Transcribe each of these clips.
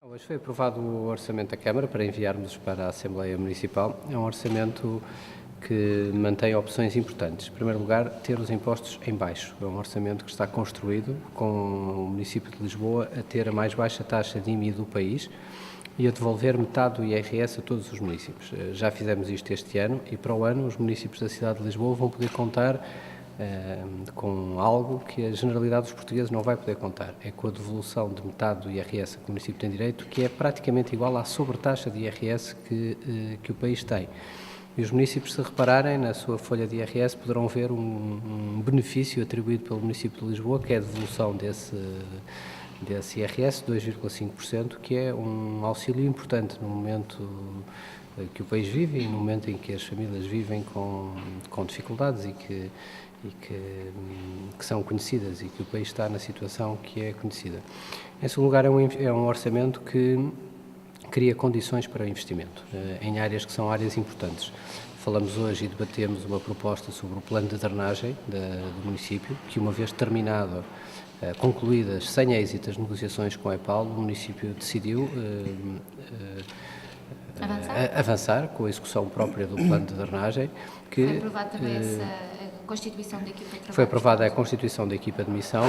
Hoje foi aprovado o Orçamento da Câmara para enviarmos para a Assembleia Municipal. É um orçamento que mantém opções importantes. Em primeiro lugar, ter os impostos em baixo. É um orçamento que está construído com o município de Lisboa a ter a mais baixa taxa de IMI do país e a devolver metade do IRS a todos os municípios. Já fizemos isto este ano e para o ano os municípios da cidade de Lisboa vão poder contar com algo que a generalidade dos portugueses não vai poder contar. É com a devolução de metade do IRS que o município tem direito, que é praticamente igual à sobretaxa de IRS que o país tem. E os municípios, se repararem na sua folha de IRS, poderão ver um benefício atribuído pelo município de Lisboa, que é a devolução desse IRS, 2,5%, que é um auxílio importante no momento que o país vive e no momento em que as famílias vivem com dificuldades e que são conhecidas e que o país está na situação que é conhecida. Em segundo lugar, é um orçamento que cria condições para o investimento em áreas que são áreas importantes. Falamos hoje e debatemos uma proposta sobre o plano de drenagem do município, que uma vez terminado, concluídas sem êxito as negociações com a EPAL, o município decidiu avançar com a execução própria do plano de drenagem. Foi aprovada também a constituição da equipa de trabalho? Foi aprovada a constituição da equipa de missão,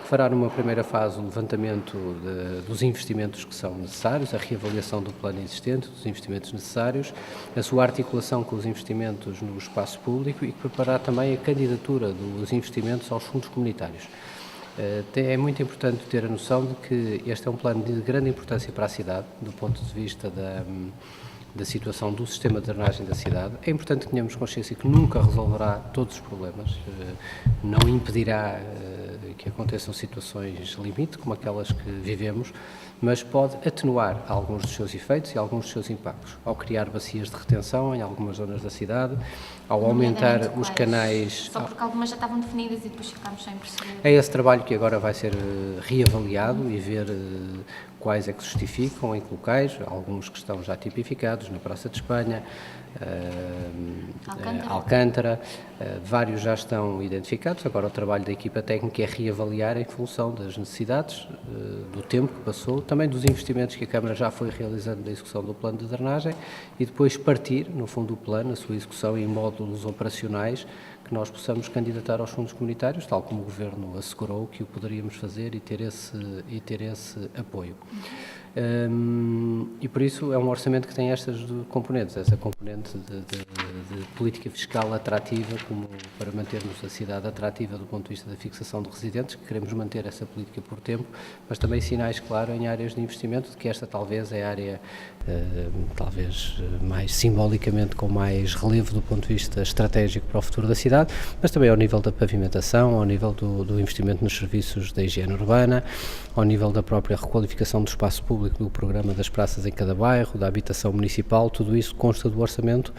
que fará numa primeira fase o levantamento dos investimentos que são necessários, a reavaliação do plano existente, dos investimentos necessários, a sua articulação com os investimentos no espaço público e que preparará também a candidatura dos investimentos aos fundos comunitários. É muito importante ter a noção de que este é um plano de grande importância para a cidade, do ponto de vista da situação do sistema de drenagem da cidade. É importante que tenhamos consciência que nunca resolverá todos os problemas, não impedirá que aconteçam situações limite, como aquelas que vivemos, mas pode atenuar alguns dos seus efeitos e alguns dos seus impactos, ao criar bacias de retenção em algumas zonas da cidade, ao aumentar os canais... Só porque algumas já estavam definidas e depois ficámos sem perceber. É esse trabalho que agora vai ser reavaliado e ver quais é que se justificam, em que locais, alguns que estão já tipificados, na Praça de Espanha, Alcântara, vários já estão identificados. Agora o trabalho da equipa técnica é reavaliar em função das necessidades, do tempo que passou, também dos investimentos que a Câmara já foi realizando na execução do plano de drenagem e depois partir, no fundo do plano, a sua execução em módulos operacionais que nós possamos candidatar aos fundos comunitários, tal como o Governo assegurou que o poderíamos fazer e ter esse apoio. E por isso é um orçamento que tem estas componentes, essa componente de política fiscal atrativa, como para mantermos a cidade atrativa do ponto de vista da fixação de residentes, que queremos manter essa política por tempo, mas também sinais, claro, em áreas de investimento, de que esta talvez é a área, talvez mais simbolicamente com mais relevo do ponto de vista estratégico para o futuro da cidade, mas também ao nível da pavimentação, ao nível do investimento nos serviços da higiene urbana, ao nível da própria requalificação do espaço público, do programa das praças em cada bairro, da habitação municipal, tudo isso consta do orçamento,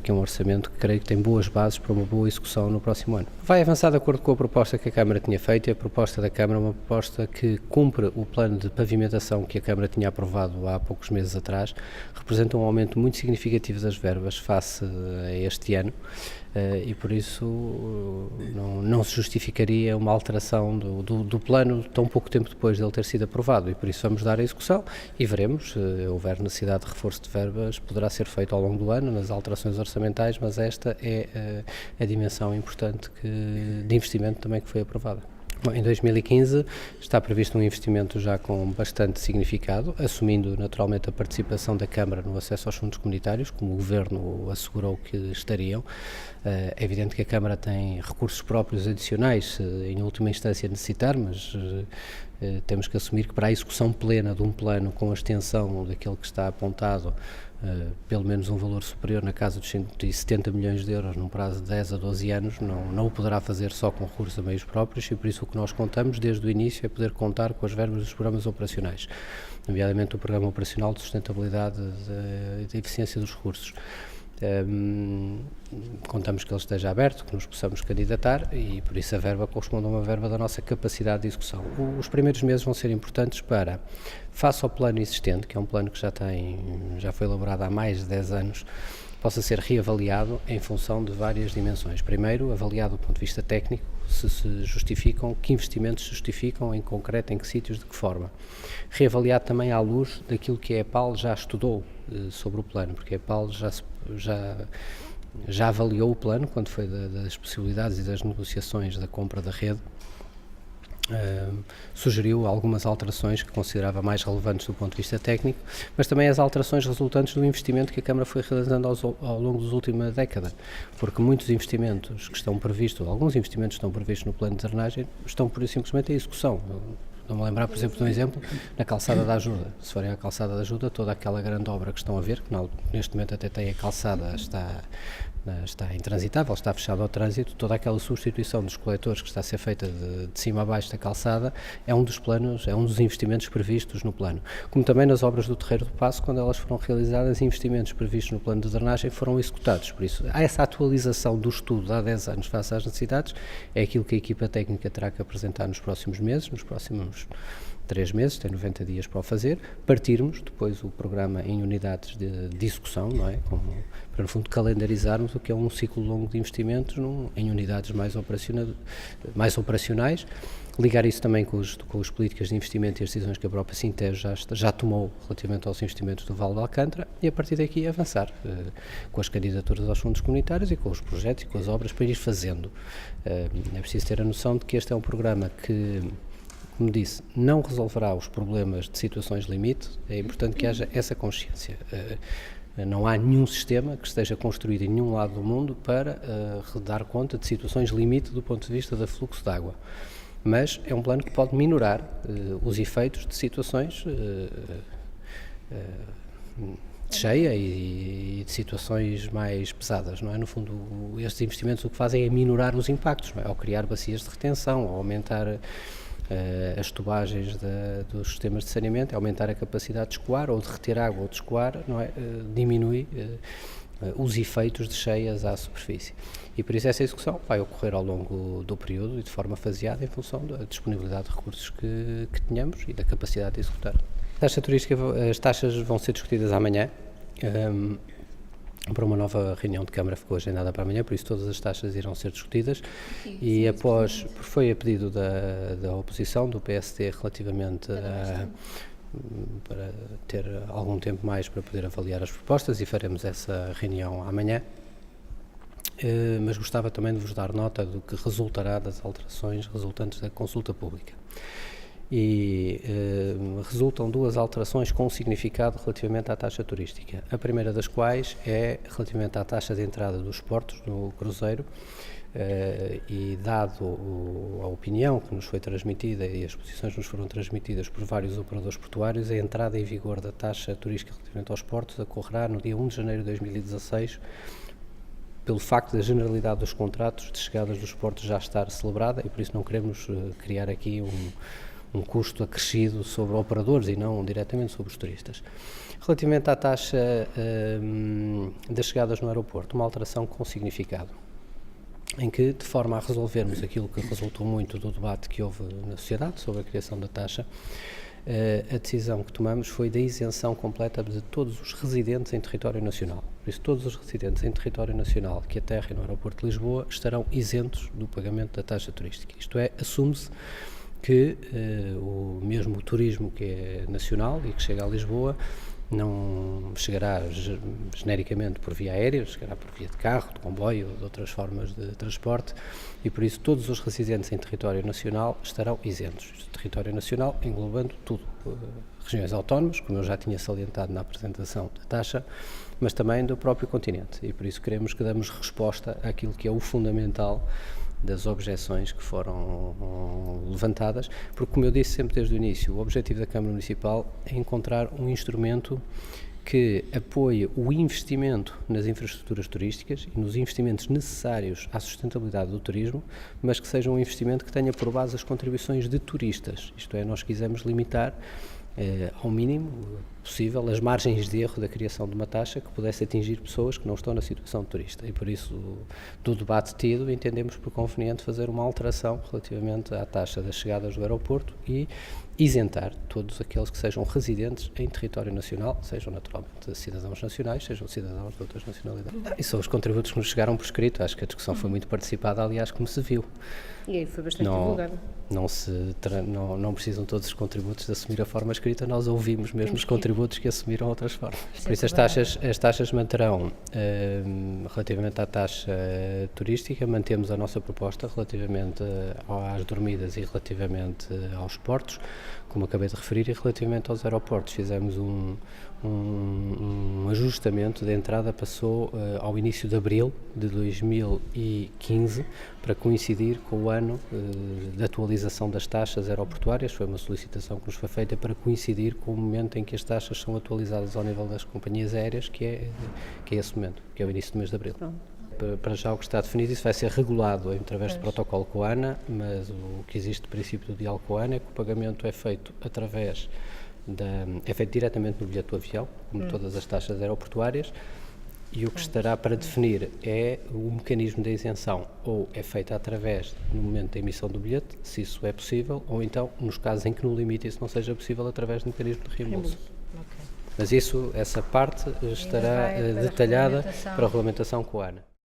que é um orçamento que creio que tem boas bases para uma boa execução no próximo ano. Vai avançar de acordo com a proposta que a Câmara tinha feito, e a proposta da Câmara é uma proposta que cumpre o plano de pavimentação que a Câmara tinha aprovado há poucos meses atrás, representa um aumento muito significativo das verbas face a este ano, e por isso não se justificaria uma alteração do plano tão pouco tempo depois de ele ter sido aprovado, e por isso vamos dar a execução e veremos, se houver necessidade de reforço de verbas, poderá ser feito ao longo do ano nas alterações orçamentais, mas esta é a dimensão importante de investimento também que foi aprovada. Bom, em 2015 está previsto um investimento já com bastante significado, assumindo naturalmente a participação da Câmara no acesso aos fundos comunitários, como o Governo assegurou que estariam. É evidente que a Câmara tem recursos próprios adicionais, em última instância necessitar, mas temos que assumir que para a execução plena de um plano com a extensão daquele que está apontado, pelo menos um valor superior na casa dos 170 milhões de euros num prazo de 10 a 12 anos, não o poderá fazer só com recursos a meios próprios, e por isso o que nós contamos desde o início é poder contar com as verbas dos programas operacionais, nomeadamente o Programa Operacional de Sustentabilidade e de Eficiência dos Recursos. Contamos que ele esteja aberto, que nos possamos candidatar, e por isso a verba corresponde a uma verba da nossa capacidade de execução. Os primeiros meses vão ser importantes para, face ao plano existente, que é um plano que já foi elaborado há mais de 10 anos, possa ser reavaliado em função de várias dimensões. Primeiro, avaliado do ponto de vista técnico, se justificam, que investimentos se justificam em concreto, em que sítios, de que forma. Reavaliado também à luz daquilo que a EPAL já estudou sobre o plano, porque a EPAL já avaliou o plano quando foi das possibilidades e das negociações da compra da rede. Sugeriu algumas alterações que considerava mais relevantes do ponto de vista técnico, mas também as alterações resultantes do investimento que a Câmara foi realizando ao longo da última década, porque muitos investimentos que estão previstos, alguns investimentos que estão previstos no plano de drenagem, estão por simplesmente em execução. Não me lembrar, por exemplo, de um exemplo, na Calçada da Ajuda. Se forem à Calçada da Ajuda, toda aquela grande obra que estão a ver, que neste momento até tem a calçada, está intransitável, está fechada ao trânsito, toda aquela substituição dos coletores que está a ser feita de cima a baixo da calçada é um dos planos, é um dos investimentos previstos no plano. Como também nas obras do Terreiro do Paço, quando elas foram realizadas, investimentos previstos no plano de drenagem foram executados. Por isso, há essa atualização do estudo há 10 anos face às necessidades, é aquilo que a equipa técnica terá que apresentar nos próximos meses, nos próximos 3 meses, tem 90 dias para o fazer, partirmos depois o programa em unidades de execução, não é? Para no fundo calendarizarmos o que é um ciclo longo de investimentos em unidades mais operacionais, ligar isso também com as políticas de investimento e as decisões que a própria Sintejo já tomou relativamente aos investimentos do Vale de Alcântara e a partir daqui avançar com as candidaturas aos fundos comunitários e com os projetos e com as obras para ir fazendo. É preciso ter a noção de que este é um programa que, como disse, não resolverá os problemas de situações limite, é importante que haja essa consciência. Não há nenhum sistema que esteja construído em nenhum lado do mundo para dar conta de situações limite do ponto de vista do fluxo de água. Mas é um plano que pode minorar os efeitos de situações de cheia e de situações mais pesadas, não é? No fundo, estes investimentos o que fazem é minorar os impactos, não é? Ao criar bacias de retenção, ao aumentar as tubagens dos sistemas de saneamento, aumentar a capacidade de escoar ou de reter água ou de escoar, não é? Diminui os efeitos de cheias à superfície. E por isso essa execução vai ocorrer ao longo do período e de forma faseada em função da disponibilidade de recursos que tenhamos e da capacidade de executar. Taxa turística, as taxas vão ser discutidas amanhã. Para uma nova reunião de Câmara ficou agendada para amanhã, por isso todas as taxas irão ser discutidas e após, foi a pedido da oposição, do PSD, relativamente para ter algum tempo mais para poder avaliar as propostas e faremos essa reunião amanhã, mas gostava também de vos dar nota do que resultará das alterações resultantes da consulta pública. E resultam 2 alterações com significado relativamente à taxa turística. A primeira das quais é relativamente à taxa de entrada dos portos no cruzeiro e dado a opinião que nos foi transmitida e as posições que nos foram transmitidas por vários operadores portuários, a entrada em vigor da taxa turística relativamente aos portos ocorrerá no dia 1 de janeiro de 2016, pelo facto da generalidade dos contratos de chegadas dos portos já estar celebrada e por isso não queremos criar aqui um custo acrescido sobre operadores e não diretamente sobre os turistas. Relativamente à taxa das chegadas no aeroporto, uma alteração com significado, em que, de forma a resolvermos aquilo que resultou muito do debate que houve na sociedade sobre a criação da taxa, a decisão que tomamos foi da isenção completa de todos os residentes em território nacional. Por isso, todos os residentes em território nacional que aterrem no aeroporto de Lisboa estarão isentos do pagamento da taxa turística. Isto é, assume-se que mesmo o turismo que é nacional e que chega a Lisboa não chegará genericamente por via aérea, chegará por via de carro, de comboio ou de outras formas de transporte e por isso todos os residentes em território nacional estarão isentos. Território nacional englobando tudo, regiões autónomas, como eu já tinha salientado na apresentação da taxa, mas também do próprio continente e por isso queremos que damos resposta àquilo que é o fundamental das objeções que foram levantadas, porque, como eu disse sempre desde o início, o objetivo da Câmara Municipal é encontrar um instrumento que apoie o investimento nas infraestruturas turísticas e nos investimentos necessários à sustentabilidade do turismo, mas que seja um investimento que tenha por base as contribuições de turistas. Isto é, nós quisemos limitar ao mínimo possível as margens de erro da criação de uma taxa que pudesse atingir pessoas que não estão na situação de turista. E por isso, do debate tido, entendemos por conveniente fazer uma alteração relativamente à taxa das chegadas do aeroporto e isentar todos aqueles que sejam residentes em território nacional, sejam naturalmente cidadãos nacionais, sejam cidadãos de outras nacionalidades. E são os contributos que nos chegaram por escrito. Acho que a discussão foi muito participada, aliás, como se viu. E aí foi bastante divulgado. Não precisam todos os contributos de assumir a forma escrita, nós ouvimos mesmo os contributos que assumiram outras formas. Por isso as taxas manterão, relativamente à taxa turística, mantemos a nossa proposta relativamente às dormidas e relativamente aos portos, como acabei de referir, e relativamente aos aeroportos. Fizemos um ajustamento da entrada, passou ao início de abril de 2015, para coincidir com o ano de atualização das taxas aeroportuárias. Foi uma solicitação que nos foi feita para coincidir com o momento em que as taxas são atualizadas ao nível das companhias aéreas, que é esse momento, que é o início do mês de abril. Para já o que está definido, isso vai ser regulado através de protocolo com a ANA, mas o que existe de princípio do diálogo com a ANA é que o pagamento é feito diretamente no bilhete do avião, como todas as taxas aeroportuárias, e o que estará para definir é o mecanismo da isenção, ou é feito através, no momento da emissão do bilhete, se isso é possível, ou então, nos casos em que no limite isso não seja possível, através do mecanismo de reembolso. Mas essa parte estará detalhada para a regulamentação com a ANA.